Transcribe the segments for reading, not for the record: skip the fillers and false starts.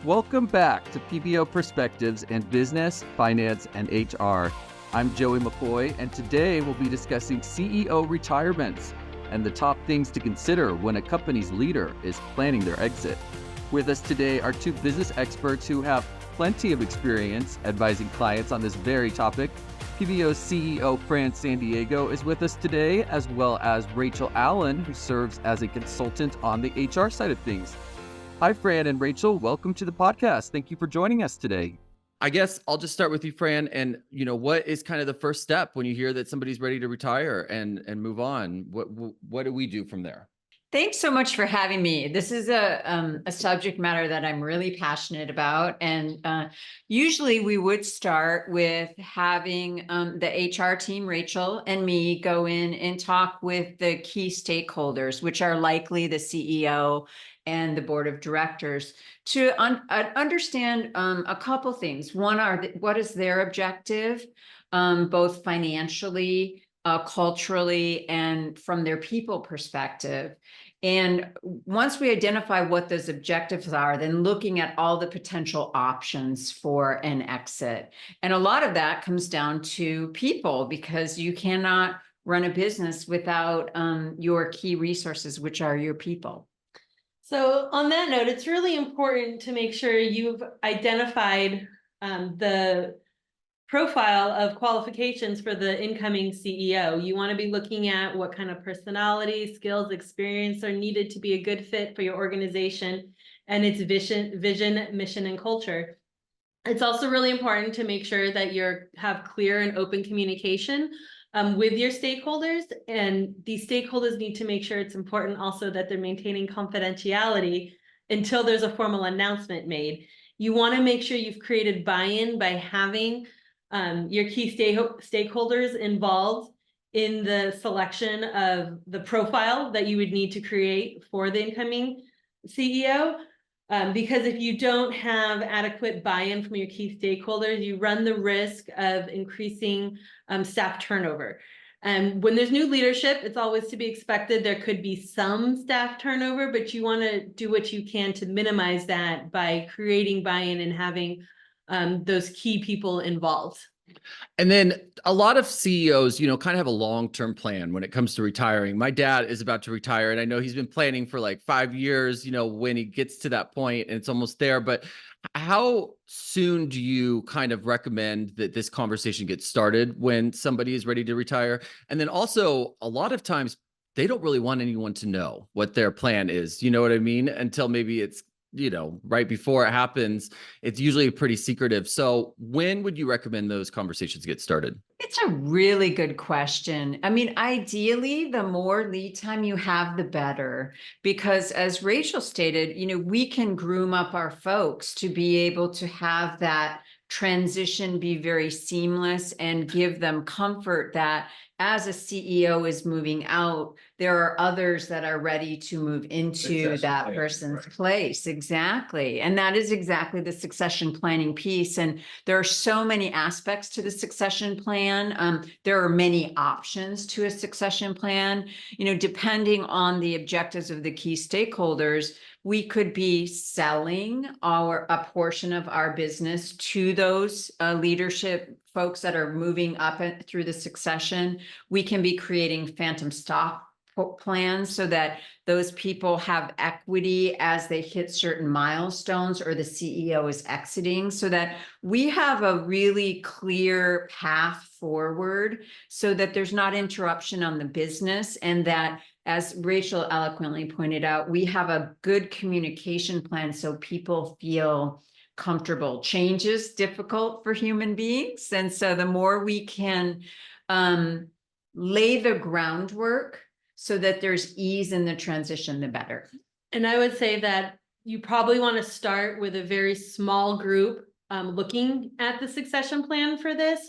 Welcome back to PBO Perspectives in Business, Finance, and HR. I'm Joey McCoy, and today we'll be discussing CEO retirements and the top things to consider when a company's leader is planning their exit. With us today are two business experts who have plenty of experience advising clients on this very topic. PBO CEO Fran San Diego is with us today, as well as Rachel Allen, who serves as a consultant on the HR side of things. Hi, Fran and Rachel. Welcome to the podcast. Thank you for joining us today. I guess I'll just start with you, Fran. And what is kind of the first step when you hear that somebody's ready to retire and move on? What do we do from there? Thanks so much for having me. This is a subject matter that I'm really passionate about. And usually we would start with having the HR team, Rachel and me, go in and talk with the key stakeholders, which are likely the CEO and the board of directors, to understand a couple things. One what is their objective, both financially, culturally, and from their people perspective. And once we identify what those objectives are, then looking at all the potential options for an exit. And a lot of that comes down to people, because you cannot run a business without your key resources, which are your people. So on that note, it's really important to make sure you've identified the profile of qualifications for the incoming CEO. You want to be looking at what kind of personality, skills, experience are needed to be a good fit for your organization and its vision, mission, and culture. It's also really important to make sure that you have clear and open communication with your stakeholders, and these stakeholders need to make sure it's important also that they're maintaining confidentiality until there's a formal announcement made. You want to make sure you've created buy-in by having your key stakeholders involved in the selection of the profile that you would need to create for the incoming CEO. Because if you don't have adequate buy-in from your key stakeholders, you run the risk of increasing staff turnover. And when there's new leadership, it's always to be expected there could be some staff turnover, but you want to do what you can to minimize that by creating buy-in and having those key people involved. And then a lot of CEOs, kind of have a long-term plan when it comes to retiring. My dad is about to retire, and I know he's been planning for like 5 years, when he gets to that point and it's almost there. But how soon do you kind of recommend that this conversation gets started when somebody is ready to retire? And then also, a lot of times they don't really want anyone to know what their plan is. You know what I mean? Until maybe it's right before it happens. It's usually pretty secretive. So when would you recommend those conversations get started? It's a really good question. I mean, ideally, the more lead time you have, the better, because as Rachel stated, we can groom up our folks to be able to have that transition be very seamless and give them comfort that as a CEO is moving out, there are others that are ready to move into that person's place. Exactly. And that is exactly the succession planning piece. And there are so many aspects to the succession plan. There are many options to a succession plan, depending on the objectives of the key stakeholders. We could be selling a portion of our business to those leadership folks that are moving up through the succession. We can be creating phantom stock plans so that those people have equity as they hit certain milestones or the CEO is exiting, so that we have a really clear path forward so that there's not interruption on the business, and that, as Rachel eloquently pointed out, we have a good communication plan so people feel comfortable. Change is difficult for human beings. And so the more we can lay the groundwork so that there's ease in the transition, the better. And I would say that you probably want to start with a very small group looking at the succession plan for this,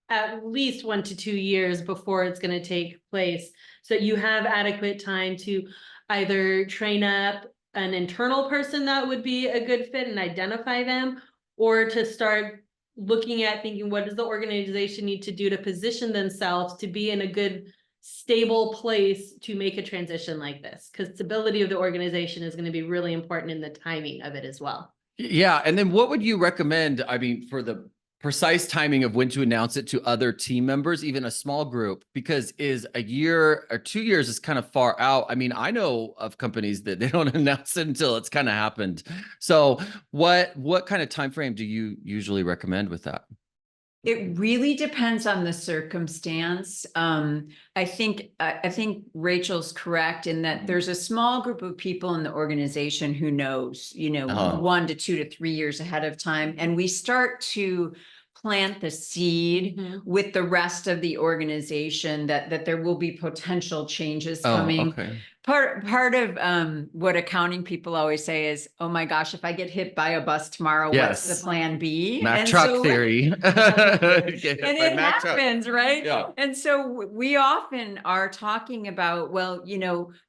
at least 1 to 2 years before it's going to take place. So you have adequate time to either train up an internal person that would be a good fit and identify them, or to start looking at thinking, what does the organization need to do to position themselves to be in a good, stable place to make a transition like this? Because stability of the organization is going to be really important in the timing of it as well. Yeah. And then what would you recommend? I mean, for the precise timing of when to announce it to other team members, even a small group, because is a year or 2 years is kind of far out. I mean, I know of companies that they don't announce it until it's kind of happened. So what kind of time frame do you usually recommend with that? It really depends on the circumstance. I think Rachel's correct in that there's a small group of people in the organization who knows, Oh. 1 to 2 to 3 years ahead of time, and we start to plant the seed with the rest of the organization that there will be potential changes coming. Okay. Part of what accounting people always say is, oh my gosh, if I get hit by a bus tomorrow, what's the Yes. plan B? Mack And truck so- theory. and it happens, right? Yeah. And so we often are talking about, well,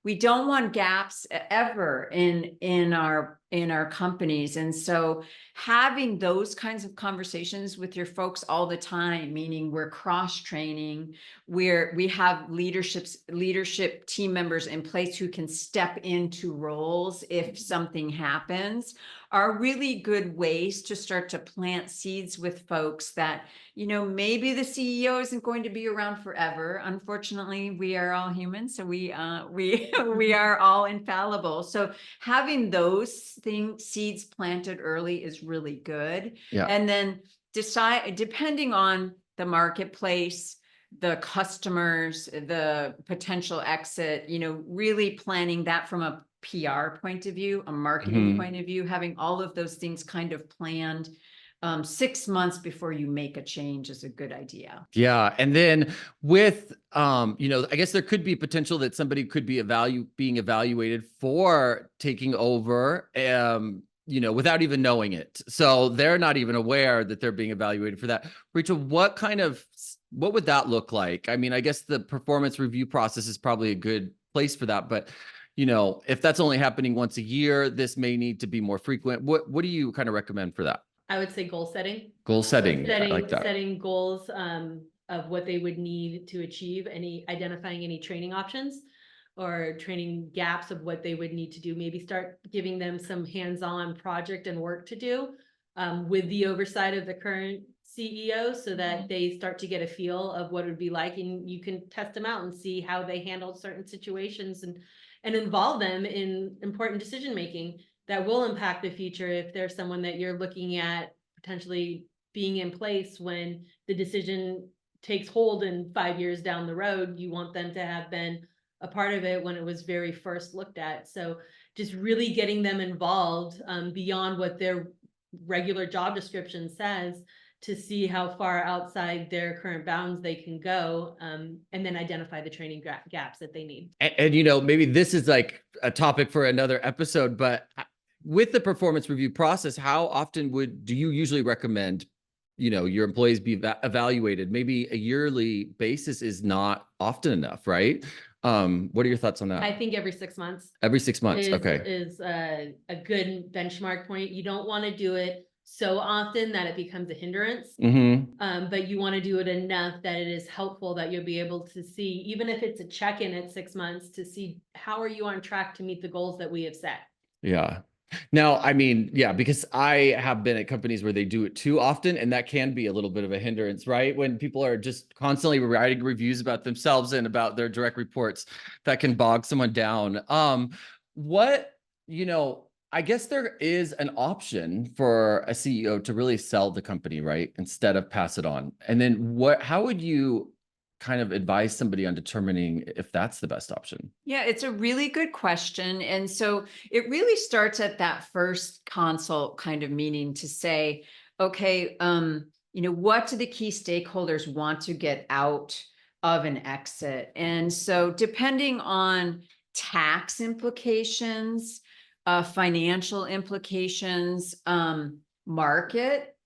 we don't want gaps ever in our companies. And so having those kinds of conversations with your folks all the time, meaning we're cross-training, we have leadership team members in place who can step into roles if something happens, are really good ways to start to plant seeds with folks that, maybe the CEO isn't going to be around forever. Unfortunately, we are all humans, so we are all infallible. So having those seeds planted early is really good. Yeah. And then decide, depending on the marketplace, the customers, the potential exit, really planning that from a PR point of view, a marketing point of view, having all of those things kind of planned 6 months before you make a change is a good idea. Yeah. And then with, I guess there could be potential that somebody could be being evaluated for taking over, without even knowing it. So they're not even aware that they're being evaluated for that. Rachel, what would that look like? I mean, I guess the performance review process is probably a good place for that, but if that's only happening once a year, this may need to be more frequent. What do you kind of recommend for that? I would say goal setting. Goal setting. I like that. Setting goals of what they would need to achieve, identifying any training options or training gaps of what they would need to do. Maybe start giving them some hands-on project and work to do with the oversight of the current CEO so that they start to get a feel of what it would be like, and you can test them out and see how they handle certain situations and involve them in important decision-making that will impact the future. If there's someone that you're looking at potentially being in place when the decision takes hold in 5 years down the road, you want them to have been a part of it when it was very first looked at. So just really getting them involved beyond what their regular job description says, to see how far outside their current bounds they can go, and then identify the training gaps that they need. And maybe this is like a topic for another episode, but with the performance review process, how often do you usually recommend, your employees be evaluated? Maybe a yearly basis is not often enough, right? What are your thoughts on that? I think every 6 months. Every 6 months. Okay. Is a good benchmark point. You don't want to do it so often that it becomes a hindrance. But you want to do it enough that it is helpful, that you'll be able to see, even if it's a check-in at 6 months, to see how are you on track to meet the goals that we have set. Yeah. Now, I mean, yeah, because I have been at companies where they do it too often, and that can be a little bit of a hindrance, right? When people are just constantly writing reviews about themselves and about their direct reports, that can bog someone down. I guess there is an option for a CEO to really sell the company, right? Instead of pass it on. And then how would you kind of advise somebody on determining if that's the best option? Yeah, it's a really good question. And so it really starts at that first consult kind of meeting to say, okay, what do the key stakeholders want to get out of an exit? And so depending on tax implications, financial implications, market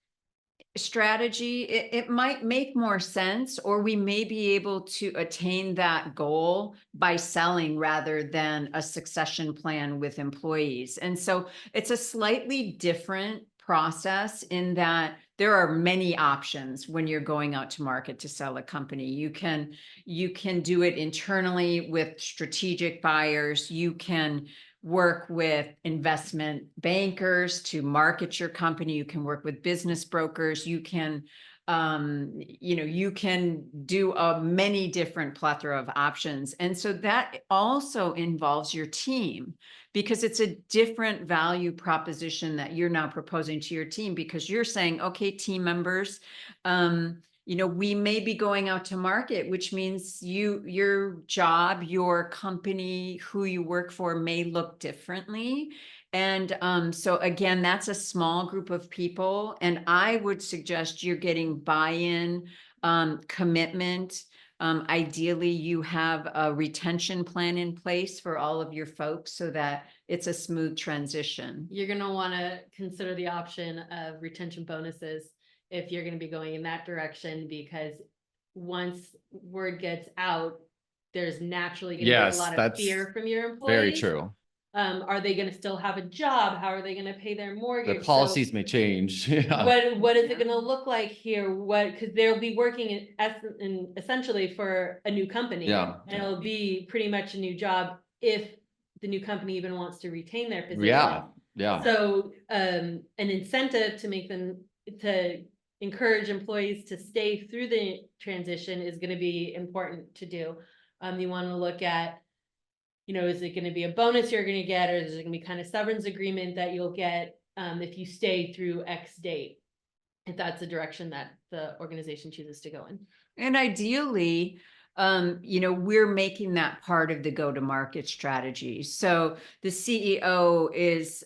strategy, it might make more sense, or we may be able to attain that goal by selling rather than a succession plan with employees. And so it's a slightly different process in that there are many options when you're going out to market to sell a company. You can do it internally with strategic buyers. You can work with investment bankers to market your company. You can work with business brokers. You can, you can do a many different plethora of options. And so that also involves your team, because it's a different value proposition that you're now proposing to your team, because you're saying, okay, team members, we may be going out to market, which means your job, your company, who you work for may look differently. And so again, that's a small group of people. And I would suggest you're getting buy-in, commitment. Ideally, you have a retention plan in place for all of your folks so that it's a smooth transition. You're going to want to consider the option of retention bonuses if you're going to be going in that direction, because once word gets out, there's naturally going to be a lot of fear from your employees. Very true. Are they going to still have a job? How are they going to pay their mortgage? The policies may change. Yeah. What is it going to look like here? Because they'll be working essentially for a new company. Yeah. And it'll be pretty much a new job if the new company even wants to retain their position. Yeah. Yeah. So an incentive to make them to encourage employees to stay through the transition is going to be important to do. You want to look at, is it going to be a bonus you're going to get, or is it going to be kind of severance agreement that you'll get if you stay through X date, if that's the direction that the organization chooses to go in. And ideally, we're making that part of the go-to-market strategy. So the CEO is,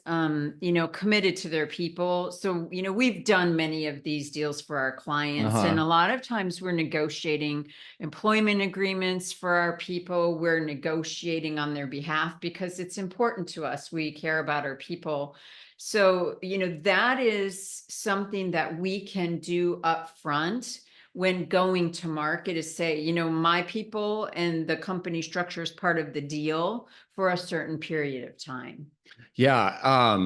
committed to their people. So, we've done many of these deals for our clients, and a lot of times we're negotiating employment agreements for our people. We're negotiating on their behalf because it's important to us. We care about our people. So, that is something that we can do up front when going to market, is say, my people and the company structure is part of the deal for a certain period of time. Yeah.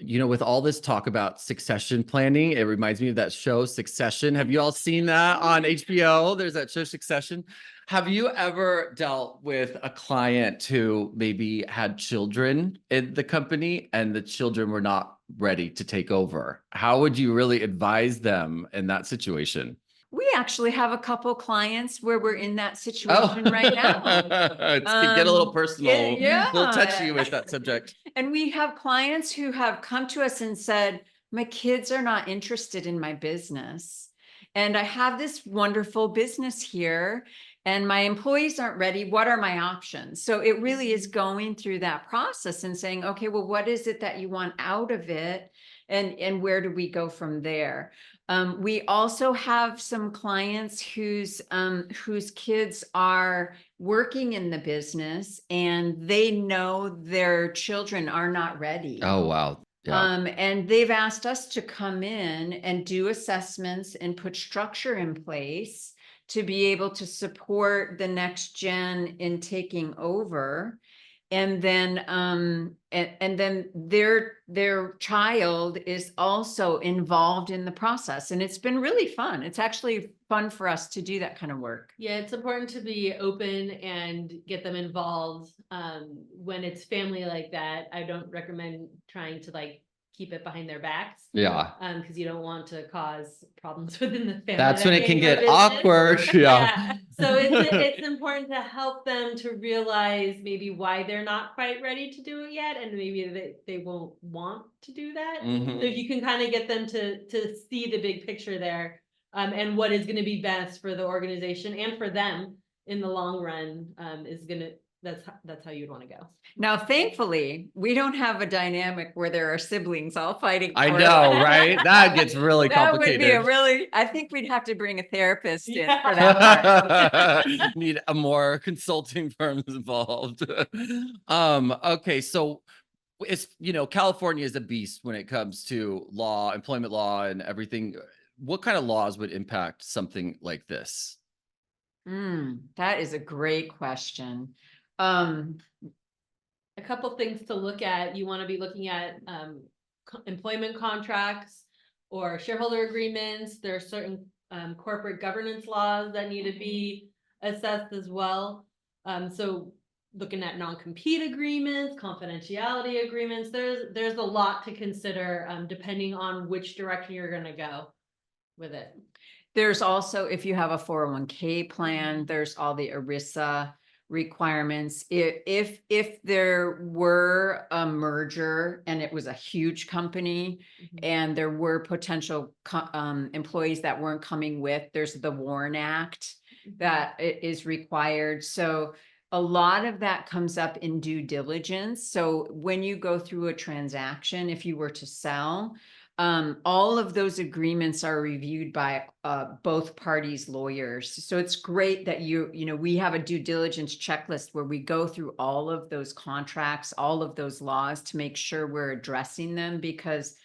With all this talk about succession planning, it reminds me of that show Succession. Have you all seen that on HBO? There's that show Succession. Have you ever dealt with a client who maybe had children in the company and the children were not ready to take over? How would you really advise them in that situation? We actually have a couple clients where we're in that situation right now. It can get a little personal, a little touchy with that subject. And we have clients who have come to us and said, my kids are not interested in my business. And I have this wonderful business here and my employees aren't ready. What are my options? So it really is going through that process and saying, okay, well, what is it that you want out of it? And where do we go from there? We also have some clients whose kids are working in the business and they know their children are not ready. Oh, wow. Yeah. And they've asked us to come in and do assessments and put structure in place to be able to support the next gen in taking over. And then, and then their child is also involved in the process. And it's been really fun. It's actually fun for us to do that kind of work. Yeah, it's important to be open and get them involved. When it's family like that, I don't recommend trying to keep it behind their backs. Yeah. Because you don't want to cause problems within the family. That's when it can get awkward. Yeah. So it's important to help them to realize maybe why they're not quite ready to do it yet, and maybe they won't want to do that. Mhm. So you can kind of get them to see the big picture there, and what is going to be best for the organization and for them in the long run. That's how you'd want to go. Now, thankfully, we don't have a dynamic where there are siblings all fighting. I know, right? That gets really complicated. That would be I think we'd have to bring a therapist in for that part. Need a more consulting firms involved. Okay, so it's, California is a beast when it comes to law, employment law and everything. What kind of laws would impact something like this? That is a great question. A couple things to look at. You want to be looking at employment contracts or shareholder agreements. There are certain corporate governance laws that need to be assessed as well. So looking at non-compete agreements, confidentiality agreements. There's a lot to consider, depending on which direction you're going to go with it. There's also, if you have a 401k plan, there's all the ERISA requirements. If there were a merger and it was a huge company and there were potential employees that weren't coming with, there's the WARN Act that is required. So a lot of that comes up in due diligence. So when you go through a transaction, if you were to sell, all of those agreements are reviewed by both parties' lawyers. So it's great that we have a due diligence checklist where we go through all of those contracts, all of those laws to make sure we're addressing them, because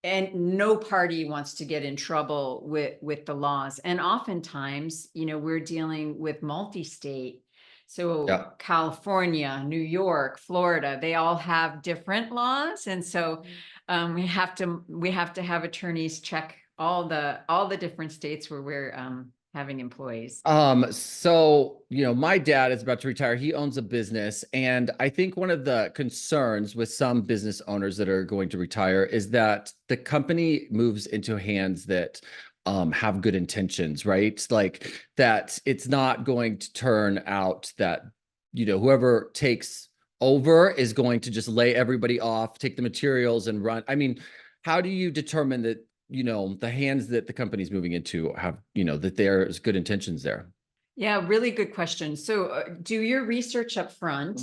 no party wants to get in trouble with the laws. And oftentimes, we're dealing with multi-state. So Yeah. California, New York, Florida, they all have different laws. And so we have to have attorneys check all the different states where we're having employees. So, my dad is about to retire. He owns a business. And I think one of the concerns with some business owners that are going to retire is that the company moves into hands that have good intentions, right? Like that it's not going to turn out that, whoever takes over is going to just lay everybody off, take the materials and run. I mean, how do you determine that, the hands that the company's moving into have, that there's good intentions there? Yeah, really good question. So do your research up front.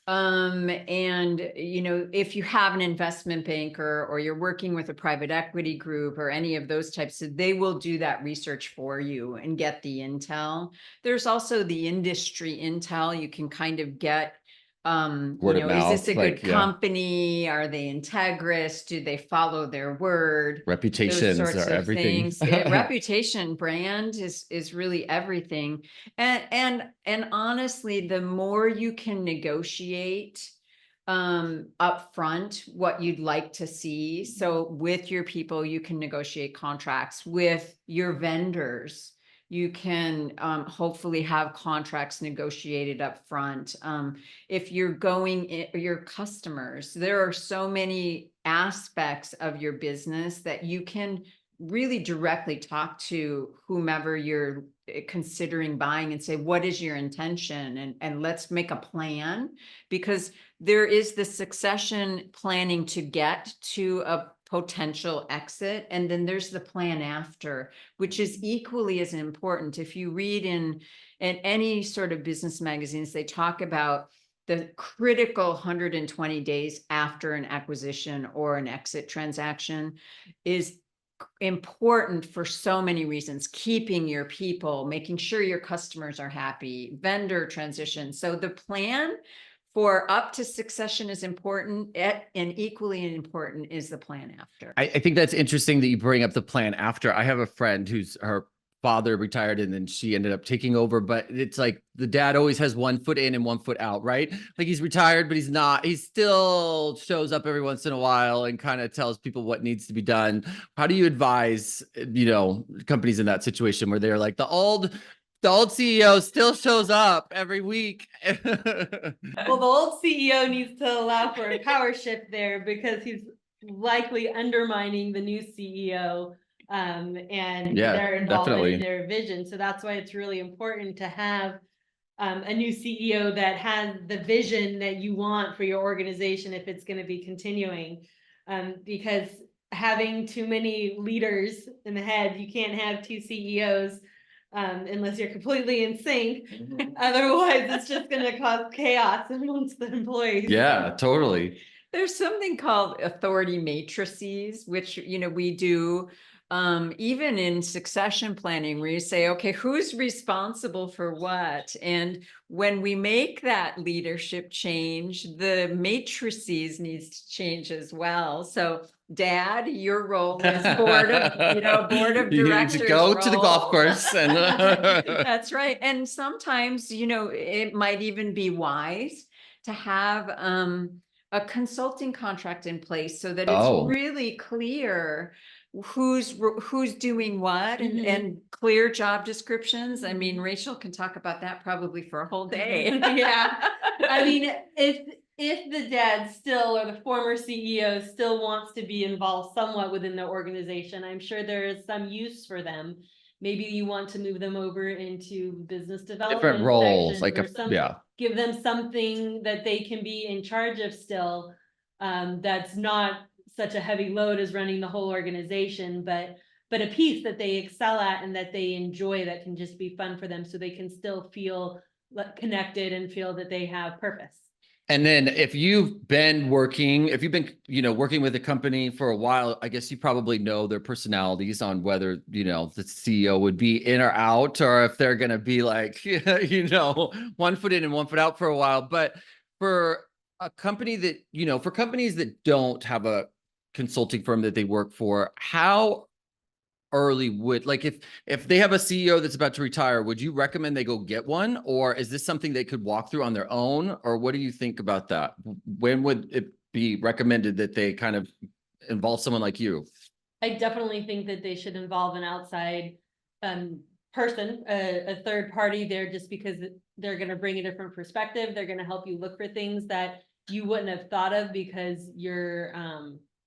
And, if you have an investment banker or you're working with a private equity group or any of those types, they will do that research for you and get the intel. There's also the industry intel. You can kind of get, Word of is this mouth, a good yeah. company? Are they integrous? Do they follow their word? Reputations Those sorts are of everything. things. Reputation, brand is really everything. And honestly, the more you can negotiate up front what you'd like to see. So with your people, you can negotiate contracts. With your vendors, you can hopefully have contracts negotiated up front. If you're your customers, there are so many aspects of your business that you can really directly talk to whomever you're considering buying and say, what is your intention? And let's make a plan, because there is the succession planning to get to a potential exit. And then there's the plan after, which is equally as important. If you read in any sort of business magazines, they talk about the critical 120 days after an acquisition or an exit transaction is important for so many reasons. Keeping your people, making sure your customers are happy, vendor transition. So the plan for up to succession is important, and equally important is the plan after. I think that's interesting that you bring up the plan after. I have a friend who's her father retired and then she ended up taking over, but it's like the dad always has 1 foot in and 1 foot out, right? Like he's retired, but he's not, he still shows up every once in a while and kind of tells people what needs to be done. How do you advise, companies in that situation where they're like the old CEO still shows up every week? Well, the old CEO needs to allow for a power shift there, because he's likely undermining the new CEO and their involvement in their vision. So that's why it's really important to have a new CEO that has the vision that you want for your organization if it's going to be continuing. Because having too many leaders in the head, you can't have 2 CEOs. Unless you're completely in sync. Otherwise, it's just going to cause chaos amongst the employees. Yeah, totally. There's something called authority matrices, which, we do even in succession planning, where you say, okay, who's responsible for what? And when we make that leadership change, the matrices needs to change as well. So Dad, your role is board of directors. You need to go to the golf course and That's right. And sometimes, it might even be wise to have a consulting contract in place so that it's really clear who's doing what Mhm. and clear job descriptions. I mean, Mhm. Rachel can talk about that probably for a whole day. Yeah. I mean, if the dad still, or the former CEO still wants to be involved somewhat within the organization, I'm sure there is some use for them. Maybe you want to move them over into business Different development roles, sections like or some, yeah. give them something that they can be in charge of still. That's not such a heavy load as running the whole organization, but a piece that they excel at and that they enjoy, that can just be fun for them, so they can still feel connected and feel that they have purpose. And then if you've been working, working with a company for a while, I guess you probably know their personalities on whether, the CEO would be in or out, or if they're going to be like, 1 foot in and 1 foot out for a while. But for a company that, for companies that don't have a consulting firm that they work for, how early would, like, if they have a CEO that's about to retire, would you recommend they go get one, or is this something they could walk through on their own? Or what do you think about that? When would it be recommended that they kind of involve someone like you? I definitely think that they should involve an outside person, a third party there, just because they're going to bring a different perspective. They're going to help you look for things that you wouldn't have thought of because you're,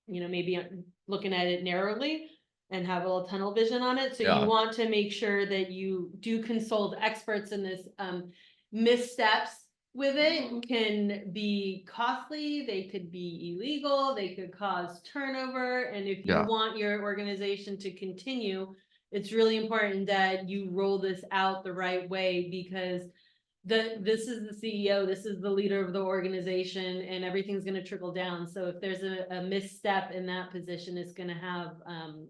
maybe looking at it narrowly and have a little tunnel vision on it. So Yeah. you want to make sure that you do consult experts in this. Missteps with it can be costly, they could be illegal, they could cause turnover. And if you Yeah. want your organization to continue, it's really important that you roll this out the right way, because this is the CEO, this is the leader of the organization, and everything's going to trickle down. So if there's a misstep in that position, it's going to have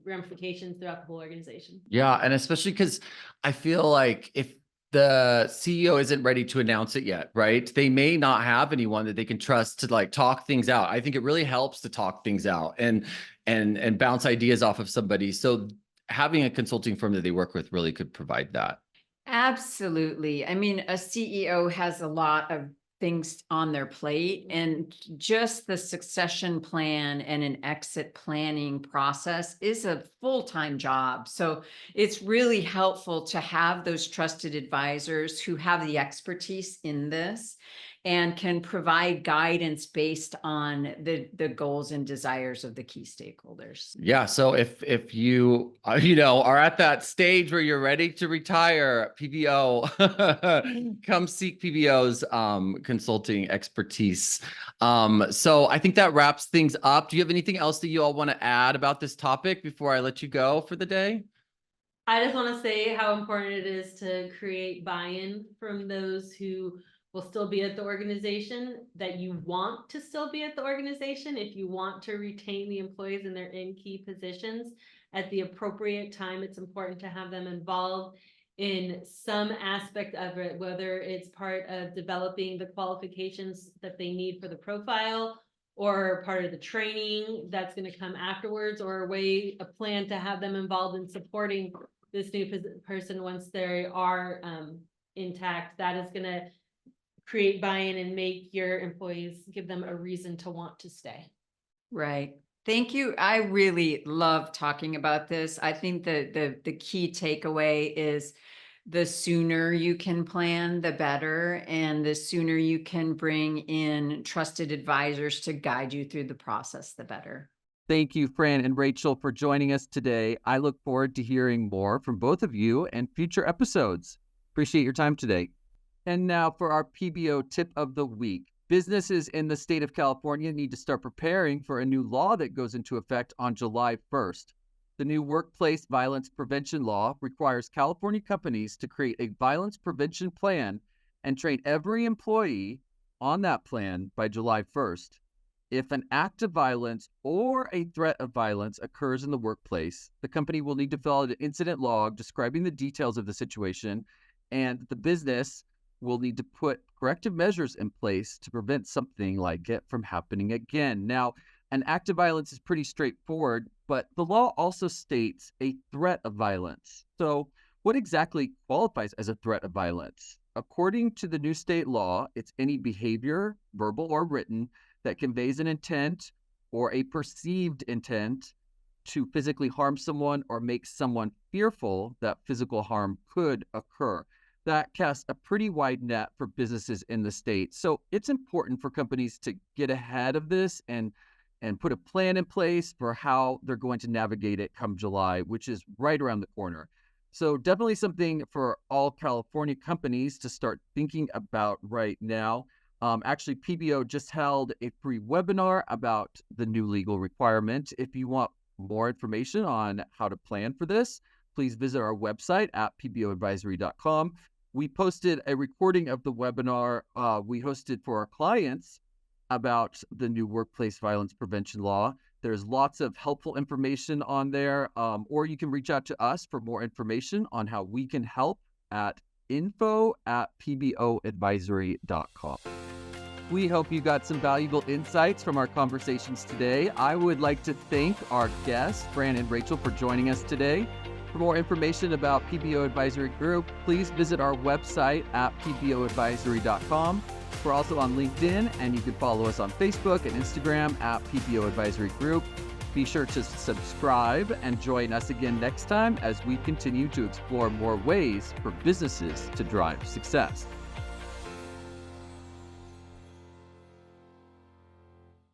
ramifications throughout the whole organization. Yeah. And especially because I feel like if the CEO isn't ready to announce it yet, right? They may not have anyone that they can trust to like talk things out. I think it really helps to talk things out and bounce ideas off of somebody. So having a consulting firm that they work with really could provide that. Absolutely. I mean, a CEO has a lot of things on their plate, and just the succession plan and an exit planning process is a full-time job. So it's really helpful to have those trusted advisors who have the expertise in this and can provide guidance based on the goals and desires of the key stakeholders. Yeah. So if you are at that stage where you're ready to retire, PBO, come seek PBO's consulting expertise. So I think that wraps things up. Do you have anything else that you all want to add about this topic before I let you go for the day? I just want to say how important it is to create buy-in from those who will still be at the organization, that you want to still be at the organization. If you want to retain the employees and they're in key positions at the appropriate time, it's important to have them involved in some aspect of it, whether it's part of developing the qualifications that they need for the profile, or part of the training that's going to come afterwards, or a plan to have them involved in supporting this new person once they are intact. That is going to create buy-in and make your employees, give them a reason to want to stay. Right. Thank you. I really love talking about this. I think the key takeaway is the sooner you can plan, the better. And the sooner you can bring in trusted advisors to guide you through the process, the better. Thank you, Fran and Rachel, for joining us today. I look forward to hearing more from both of you and future episodes. Appreciate your time today. And now for our PBO tip of the week. Businesses in the state of California need to start preparing for a new law that goes into effect on July 1st. The new workplace violence prevention law requires California companies to create a violence prevention plan and train every employee on that plan by July 1st. If an act of violence or a threat of violence occurs in the workplace, the company will need to fill out an incident log describing the details of the situation, and the business will need to put corrective measures in place to prevent something like it from happening again. Now, an act of violence is pretty straightforward, but the law also states a threat of violence. So what exactly qualifies as a threat of violence? According to the new state law, it's any behavior, verbal or written, that conveys an intent or a perceived intent to physically harm someone or make someone fearful that physical harm could occur. That casts a pretty wide net for businesses in the state. So it's important for companies to get ahead of this and put a plan in place for how they're going to navigate it come July, which is right around the corner. So definitely something for all California companies to start thinking about right now. Actually, PBO just held a free webinar about the new legal requirement. If you want more information on how to plan for this, please visit our website at pboadvisory.com. We posted a recording of the webinar we hosted for our clients about the new workplace violence prevention law. There's lots of helpful information on there, or you can reach out to us for more information on how we can help at info@pboadvisory.com. We hope you got some valuable insights from our conversations today. I would like to thank our guests, Fran and Rachel, for joining us today. For more information about PBO Advisory Group, please visit our website at pboadvisory.com. We're also on LinkedIn, and you can follow us on Facebook and Instagram at PBO Advisory Group. Be sure to subscribe and join us again next time as we continue to explore more ways for businesses to drive success.